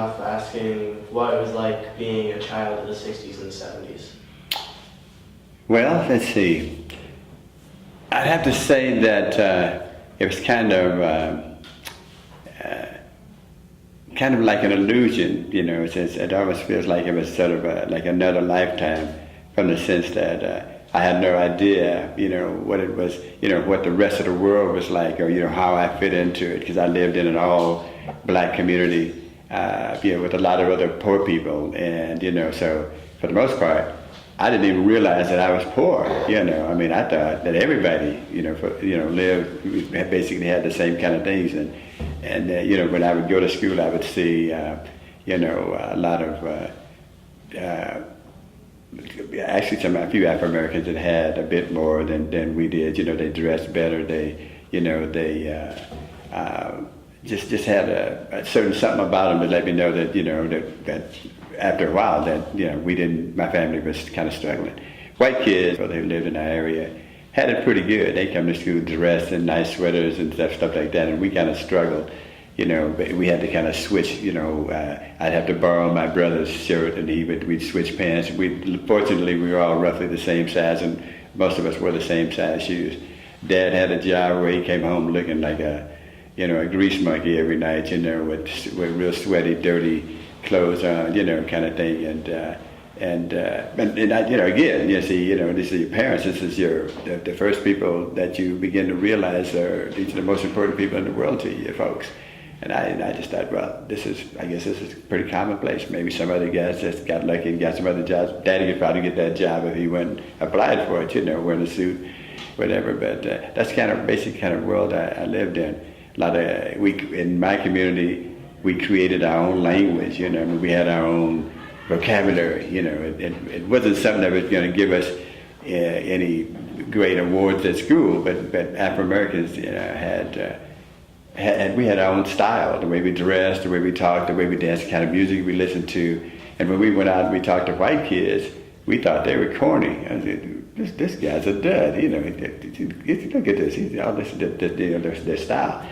off asking what it was like being a child of the 60s and 70s. Well, let's see. I'd have to say that it was kind of like an illusion, you know. It almost feels like it was sort of like another lifetime, from the sense that I had no idea, you know, what it was, you know, what the rest of the world was like, or, you know, how I fit into it, because I lived in an all-black community, you know, with a lot of other poor people, and, you know, so for the most part, I didn't even realize that I was poor, you know. I mean, I thought that everybody, you know, lived, basically had the same kind of things, and you know, when I would go to school, I would see, you know, a lot of, actually a few African Americans that had a bit more than we did. You know, they dressed better. They, you know, they just had a certain something about them that let me know that, you know, that after a while that, you know, my family was kind of struggling. White kids, well, they lived in our area, had it pretty good. They come to school dressed in nice sweaters and stuff like that, and we kind of struggled. You know, but we had to kind of switch, you know, I'd have to borrow my brother's shirt and we'd switch pants. Fortunately, we were all roughly the same size, and most of us wore the same size shoes. Dad had a job where he came home looking like a grease monkey every night, you know, with real sweaty, dirty clothes on, you know, kind of thing. And I, you know, again, you see, you know, these are your parents. This is the first people that you begin to realize these are the most important people in the world to you, folks. And I just thought, well, I guess this is pretty commonplace. Maybe some other guys just got lucky and got some other jobs. Daddy could probably get that job if he went applied for it, you know, wearing a suit, whatever. But that's kind of basic kind of world I lived in. In my community, we created our own language, you know. I mean, we had our own vocabulary, you know. It wasn't something that was going to give us any great awards at school, but African Americans, you know, we had our own style, the way we dressed, the way we talked, the way we danced, the kind of music we listened to. And when we went out and we talked to white kids, we thought they were corny. I said, this guy's a dud, you know. Look at this, he's all this, their style.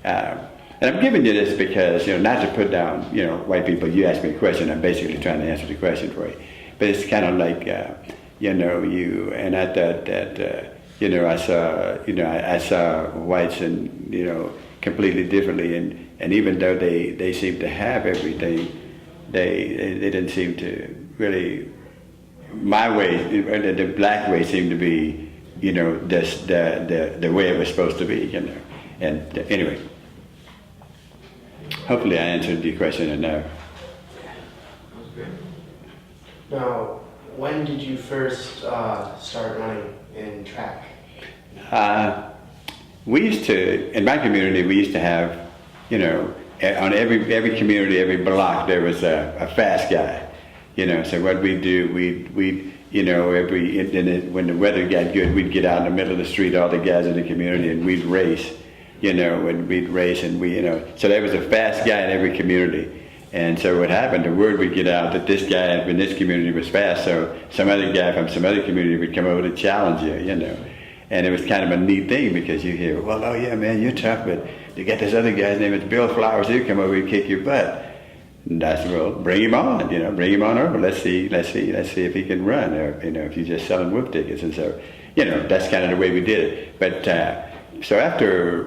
And I'm giving you this because, you know, not to put down, you know, white people. You asked me a question, I'm basically trying to answer the question for you. But it's kind of like, you know, and I thought that, you know, I saw whites and, you know, completely differently, and even though they seemed to have everything, they didn't seem to really. My way, the black way, seemed to be, you know, the way it was supposed to be, you know. And anyway, hopefully I answered your question enough. Now, when did you first start running in track? We used to, in my community, we used to have, you know, on every community, every block, there was a fast guy, you know. So what we'd do, we'd you know, when the weather got good, we'd get out in the middle of the street, all the guys in the community, and we'd race, you know, and you know, so there was a fast guy in every community. And so what happened, the word would get out that this guy in this community was fast, so some other guy from some other community would come over to challenge you know. And it was kind of a neat thing, because you hear, well, oh yeah, man, you're tough, but you got this other guy's name is Bill Flowers, he'll come over and kick your butt. And that's, well, bring him on, you know, bring him on over. Let's see if he can run, or, you know, if you're just selling whip tickets. And so, you know, that's kind of the way we did it. But so after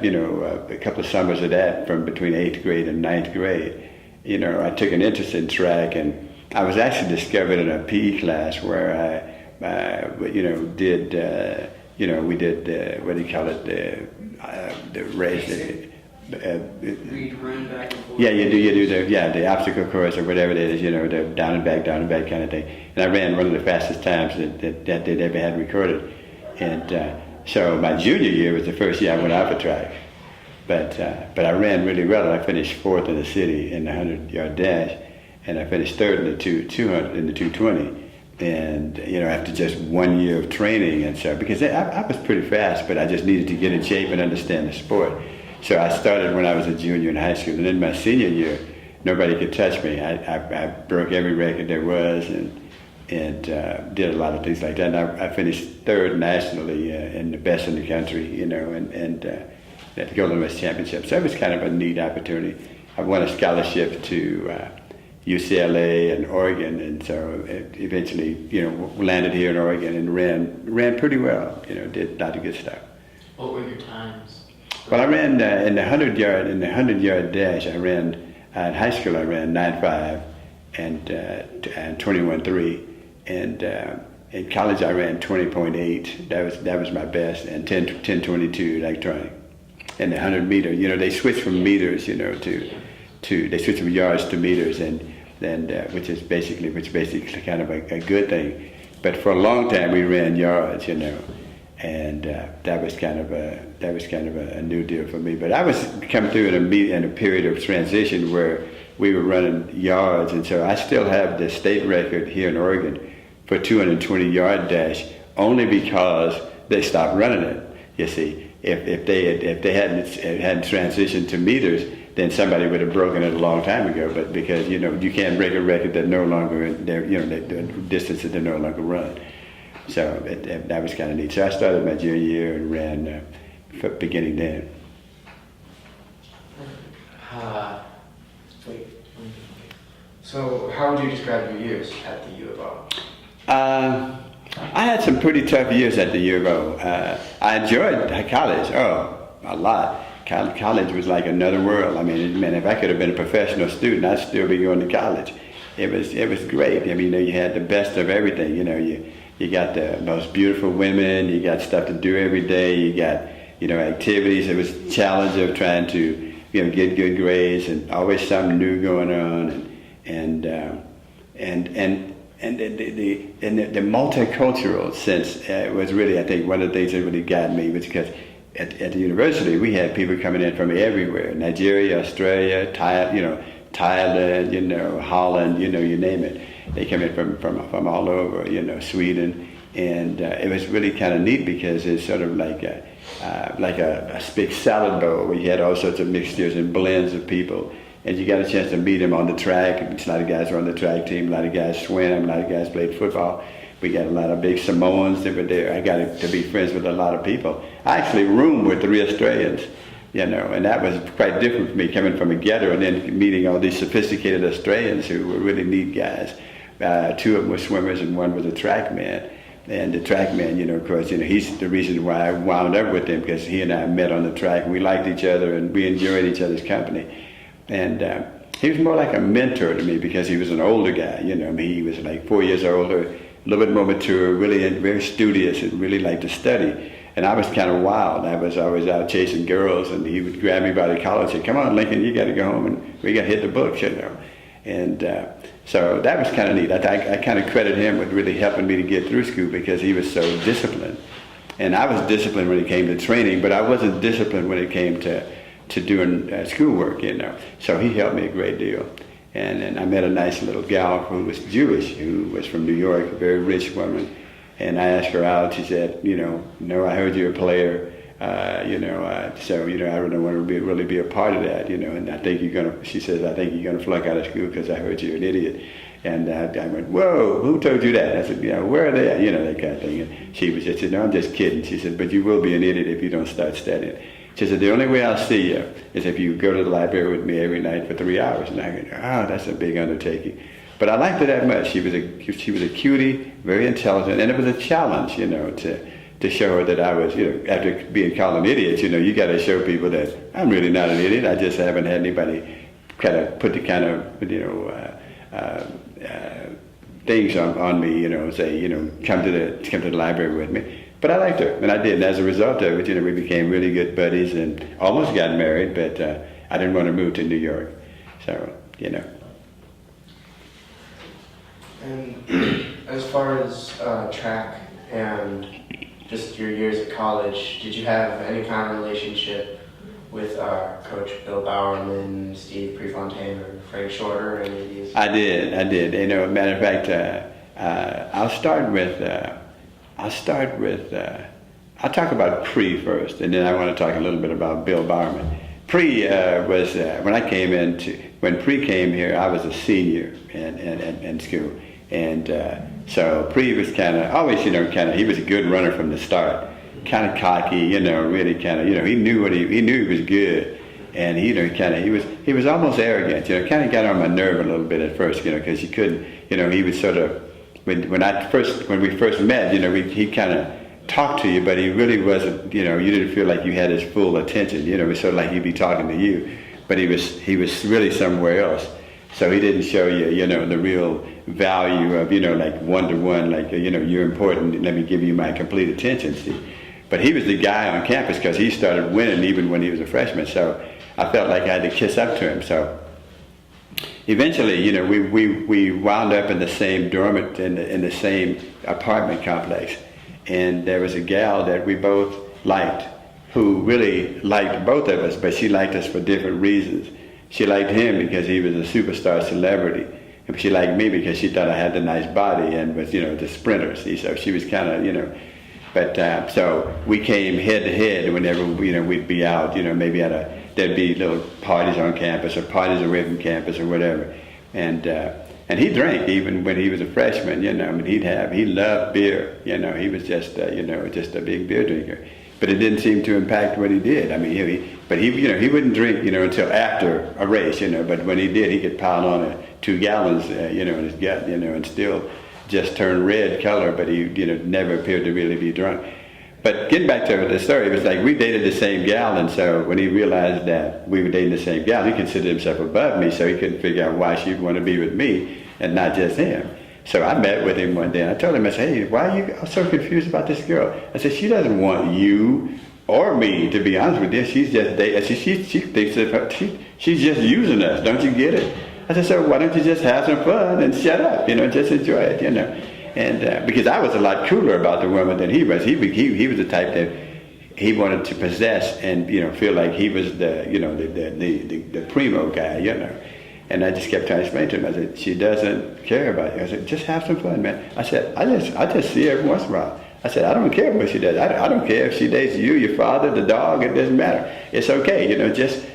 you know, a couple of summers of that, from between 8th grade and 9th grade, you know, I took an interest in track, and I was actually discovered in a PE class where I you know, we did, what do you call it, the race. Run back and forth. Yeah, you do the obstacle course or whatever it is, you know, the down and back kind of thing. And I ran one of the fastest times that they'd ever had recorded. And so my junior year was the first year I went out for track. But I ran really well. I finished 4th in the city in the 100-yard dash, and I finished 3rd in the 220. And, you know, after just 1 year of training, and so, because I was pretty fast, but I just needed to get in shape and understand the sport. So I started when I was a junior in high school, and in my senior year, nobody could touch me. I broke every record there was, and did a lot of things like that. And I finished 3rd nationally and the best in the country, you know, and at the Golden West Championship. So it was kind of a neat opportunity. I won a scholarship to UCLA and Oregon, and so eventually, landed here in Oregon and ran pretty well. Did a lot of good stuff. What were your times? Well, I ran in the 100-yard dash. I ran in high school. I ran 9.5 and 21.3, and in college I ran 20.8. That was my best, and 10.22 electronic. And the 100-meter, they switched from meters, to they switched from yards to meters, and which basically kind of a good thing. But for a long time we ran yards, and that was kind of a new deal for me. But I was coming through in a period of transition where we were running yards, and so I still have the state record here in Oregon for 220-yard dash, only because they stopped running it. You see, if they hadn't transitioned to meters, then somebody would have broken it a long time ago. But because you can't break a record that no longer the distance that they no longer run. So that was kind of neat. So I started my junior year and ran beginning then. So how would you describe your years at the U of O? I had some pretty tough years at the U of O. I enjoyed college, a lot. College was like another world. I mean, if I could have been a professional student, I'd still be going to college. It was great. I mean, you had the best of everything. You got the most beautiful women. You got stuff to do every day. You got activities. It was a challenge of trying to get good grades, and always something new going on, and the multicultural sense was really, I think, one of the things that really got me, was because at the university we had people coming in from everywhere: Nigeria, Australia, Thailand, Holland, you name it. They come in from all over, Sweden, and it was really kind of neat because it's sort of like a big salad bowl where you had all sorts of mixtures and blends of people. And you got a chance to meet them on the track. A lot of guys were on the track team, a lot of guys swam, a lot of guys played football. We got a lot of big Samoans that were there. I got to be friends with a lot of people. I actually roomed with 3 Australians, and that was quite different for me, coming from a ghetto and then meeting all these sophisticated Australians who were really neat guys. 2 of them were swimmers and 1 was a track man. And the track man, of course, he's the reason why I wound up with him, because he and I met on the track. We liked each other and we enjoyed each other's company. And he was more like a mentor to me because he was an older guy. He was like 4 years older, a little bit more mature, really very studious, and really liked to study. And I was kind of wild. I was always out chasing girls, and he would grab me by the collar and say, "Come on, Lincoln, you got to go home and we got to hit the books," And so that was kind of neat. I kind of credit him with really helping me to get through school because he was so disciplined. And I was disciplined when it came to training, but I wasn't disciplined when it came to doing schoolwork, So he helped me a great deal. And then I met a nice little gal who was Jewish, who was from New York, a very rich woman. And I asked her out. She said, "No, I heard you're a player. So I don't want to really be a part of that, And I think she says, I think you're gonna flunk out of school because I heard you're an idiot." And I went, "Whoa, who told you that?" I said, "Where are they at?" That kind of thing. And she said, "No, I'm just kidding." She said, "But you will be an idiot if you don't start studying." She said, "The only way I'll see you is if you go to the library with me every night for 3 hours." And I go, "That's a big undertaking." But I liked her that much. She was a cutie, very intelligent, and it was a challenge, to show her that I was, after being called an idiot, you got to show people that I'm really not an idiot. I just haven't had anybody kind of put the kind of, things on me, say, come to the library with me. But I liked her, and I did. And as a result of it, we became really good buddies and almost got married, but I didn't want to move to New York. So, And as far as track and just your years at college, did you have any kind of relationship with Coach Bill Bowerman, Steve Prefontaine, or Frank Shorter, or any of these? I did. Matter of fact, I'll talk about Pre first, and then I want to talk a little bit about Bill Bowerman. Pre was when Pre came here, I was a senior in school, and so Pre was always, he was a good runner from the start, kind of cocky, really he knew he knew he was good, And he was almost arrogant, kind of got on my nerve a little bit at first, because you couldn't, he was sort of, when we first met, he kind of talked to you, but he really wasn't, you didn't feel like you had his full attention, it was sort of like he'd be talking to you, but he was really somewhere else. So he didn't show you, the real value of, like one-to-one, like, you're important, let me give you my complete attention, see. But he was the guy on campus because he started winning even when he was a freshman. So I felt like I had to kiss up to him. So eventually, we wound up in the same dormitory, in the same apartment complex. And there was a gal that we both liked who really liked both of us, but she liked us for different reasons. She liked him because he was a superstar celebrity. And she liked me because she thought I had the nice body and was, the sprinter. See, so she was kind of, But so we came head to head whenever we'd be out, maybe there'd be little parties on campus or parties away from campus or whatever, and he drank even when he was a freshman, he loved beer, he was just just a big beer drinker, but it didn't seem to impact what he did. I mean, he wouldn't drink until after a race, but when he did, he could pile on 2 gallons, in his gut, and still just turned red color, but he never appeared to really be drunk. But getting back to the story, it was like we dated the same gal, and so when he realized that we were dating the same gal, he considered himself above me, so he couldn't figure out why she'd want to be with me and not just him. So I met with him one day, and I told him, I said, hey, why are you so confused about this girl? I said, she doesn't want you or me, to be honest with you. She's just she thinks that she's just using us. Don't you get it? I said, so why don't you just have some fun and shut up, just enjoy it, And because I was a lot cooler about the woman than he was. He was the type that he wanted to possess and, feel like he was the primo guy, And I just kept trying to explain to him. I said, she doesn't care about you. I said, just have some fun, man. I said, I just see her every once in a while. I said, I don't care what she does. I don't care if she dates you, your father, the dog. It doesn't matter. It's okay. Let's just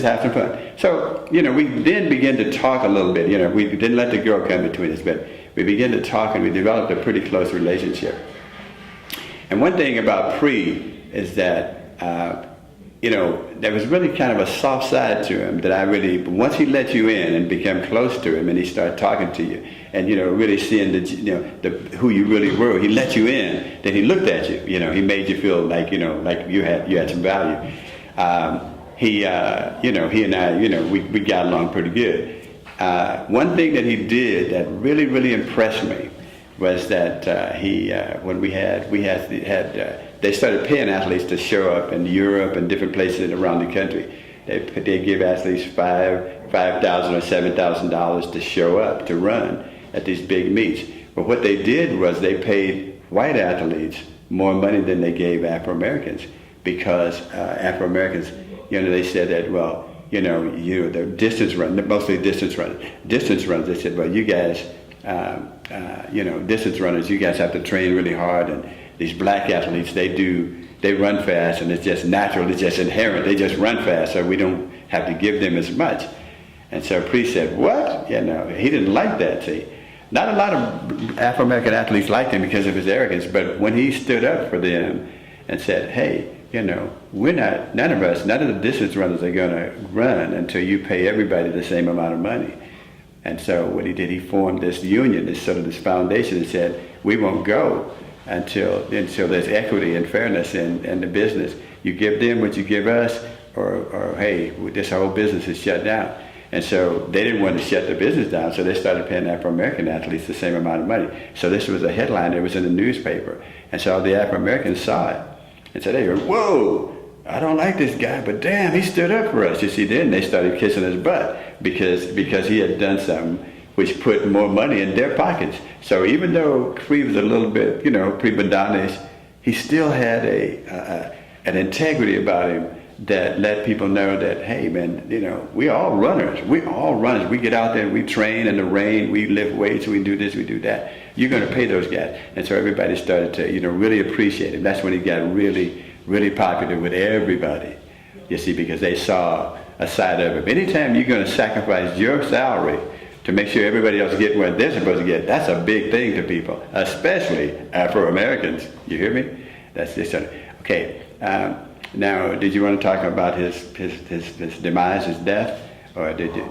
have some fun. So, we then began to talk a little bit. We didn't let the girl come between us, but we began to talk and we developed a pretty close relationship. And one thing about Pre is that, there was really kind of a soft side to him that once he let you in and became close to him and he started talking to you and, really seeing who you really were, he let you in, then he looked at you, he made you feel like, like you had some value. He and I, we got along pretty good. One thing that he did that really, really impressed me was that when they started paying athletes to show up in Europe and different places around the country. They give athletes $5,000 or $7,000 to show up to run at these big meets. But what they did was they paid white athletes more money than they gave Afro-Americans because Afro-Americans, they said that, well, the distance run, mostly distance runners, they said, well, you guys, distance runners, you guys have to train really hard, and these black athletes, they run fast, and it's just natural, it's just inherent, they just run fast, so we don't have to give them as much. And so Pre said, what? He didn't like that, see. Not a lot of Afro-American athletes liked him because of his arrogance, but when he stood up for them and said, hey, none of the distance runners are going to run until you pay everybody the same amount of money. And so what he did, he formed this union, this foundation, and said, we won't go until there's equity and fairness in the business. You give them what you give us, or hey, this whole business is shut down. And so they didn't want to shut the business down, so they started paying Afro-American athletes the same amount of money. So this was a headline, it was in the newspaper. And so the Afro-Americans saw it and said, hey, whoa, I don't like this guy, but damn, he stood up for us. You see, then they started kissing his butt because he had done something which put more money in their pockets. So even though Pre was a little bit, prima donna-ish, he still had an integrity about him that let people know that, hey, man, we all runners. We get out there and we train in the rain, we lift weights, we do this, we do that. You're going to pay those guys. And so everybody started to, really appreciate him. That's when he got really, really popular with everybody, you see, because they saw a side of him. Anytime you're going to sacrifice your salary to make sure everybody else get what they're supposed to get, that's a big thing to people, especially Afro-Americans. You hear me? That's just okay. Now, did you want to talk about his demise, his death, or what did you?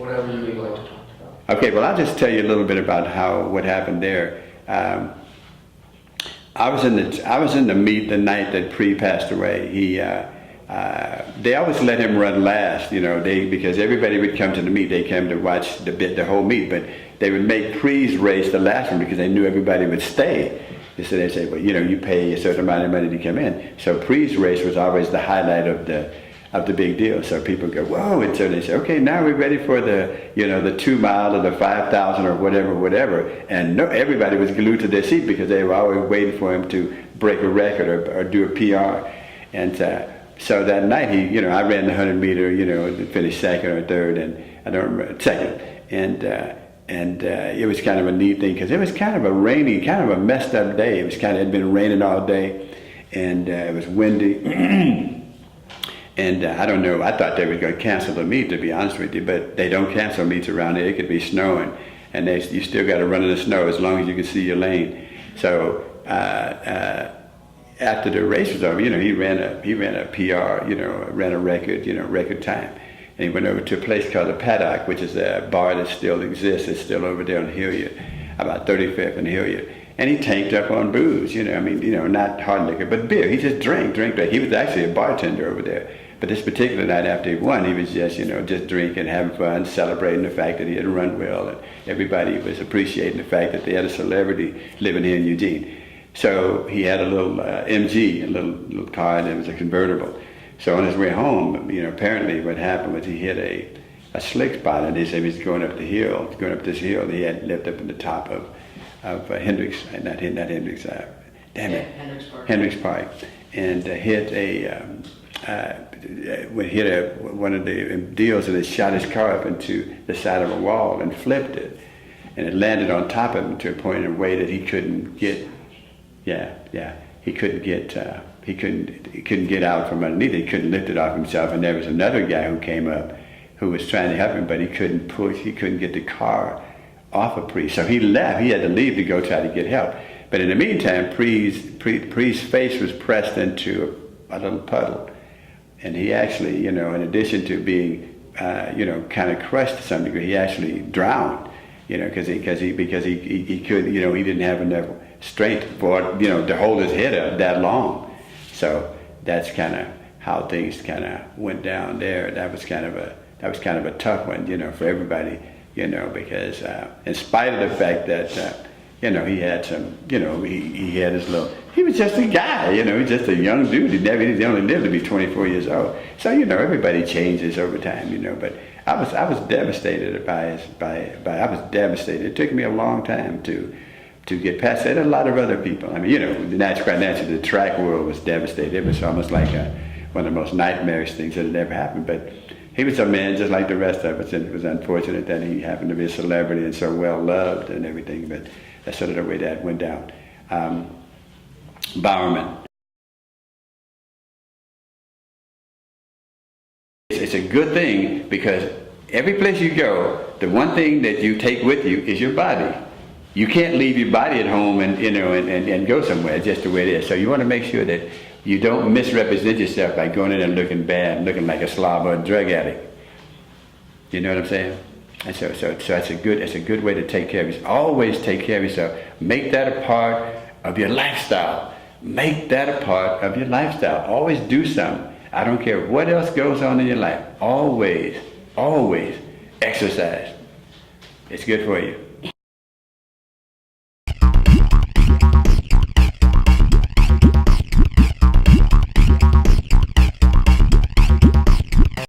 Whatever you would like to talk about. Okay, well, I'll just tell you a little bit about what happened there. I was in the meet the night that Pre passed away. They always let him run last, because everybody would come to the meet. They came to watch the whole meet, but they would make Pre's race the last one because they knew everybody would stay. So they say, well, you pay a certain amount of money to come in. So Pre's race was always the highlight of the big deal. So people go, whoa, and so they say, okay, now we're ready for the 2 mile or the 5,000 or whatever. And everybody was glued to their seat because they were always waiting for him to break a record or do a PR. And so that night I ran the 100 meter, finished second or third, and I don't remember, second. And it was kind of a neat thing because it was kind of a rainy, kind of a messed up day. It had been raining all day, and it was windy. And I don't know, I thought they were going to cancel the meet, to be honest with you, but they don't cancel meets around here. It could be snowing, and you still got to run in the snow as long as you can see your lane. So after the race was over, he ran a PR, ran a record, record time. And he went over to a place called the Paddock, which is a bar that still exists. It's still over there on Hilliard, about 35th and Hilliard. And he tanked up on booze, not hard liquor, but beer. He just drank. He was actually a bartender over there. But this particular night after he won, he was just, just drinking, having fun, celebrating the fact that he had run well. And everybody was appreciating the fact that they had a celebrity living here in Eugene. So he had a little MG, a little car, and it was a convertible. So on his way home, apparently what happened was he hit a slick spot, and they said he was going up this hill. And he had lived up in the top of Hendricks, not Hendricks, Hendricks Park, and hit one of the deals, and it shot his car up into the side of a wall and flipped it, and it landed on top of him to a point in a way that he couldn't get. He couldn't get out from underneath it. He couldn't lift it off himself. And there was another guy who came up who was trying to help him, but he couldn't get the car off of Pre. So he left. He had to leave to go try to get help. But in the meantime, Pre's face was pressed into a little puddle. And he actually, in addition to being, kind of crushed to some degree, he actually drowned, because he could, he didn't have enough strength for, to hold his head up that long. So that's kind of how things kind of went down there. That was kind of a tough one, for everybody, because in spite of the fact that, he had some, he had his little, he was just a guy, he's just a young dude. He only lived to be 24 years old. So, everybody changes over time, but I was devastated I was devastated. It took me a long time to get past that. A lot of other people. I mean, quite naturally, the track world was devastated. It was almost like one of the most nightmarish things that had ever happened. But he was a man just like the rest of us, and it was unfortunate that he happened to be a celebrity and so well loved and everything. But that's sort of the way that went down. Bowerman. It's a good thing because every place you go, the one thing that you take with you is your body. You can't leave your body at home and go somewhere just the way it is. So you want to make sure that you don't misrepresent yourself by going in and looking bad, looking like a slob or a drug addict. You know what I'm saying? And so that's a good way to take care of yourself. Always take care of yourself. Make that a part of your lifestyle. Make that a part of your lifestyle. Always do something. I don't care what else goes on in your life. Always exercise. It's good for you.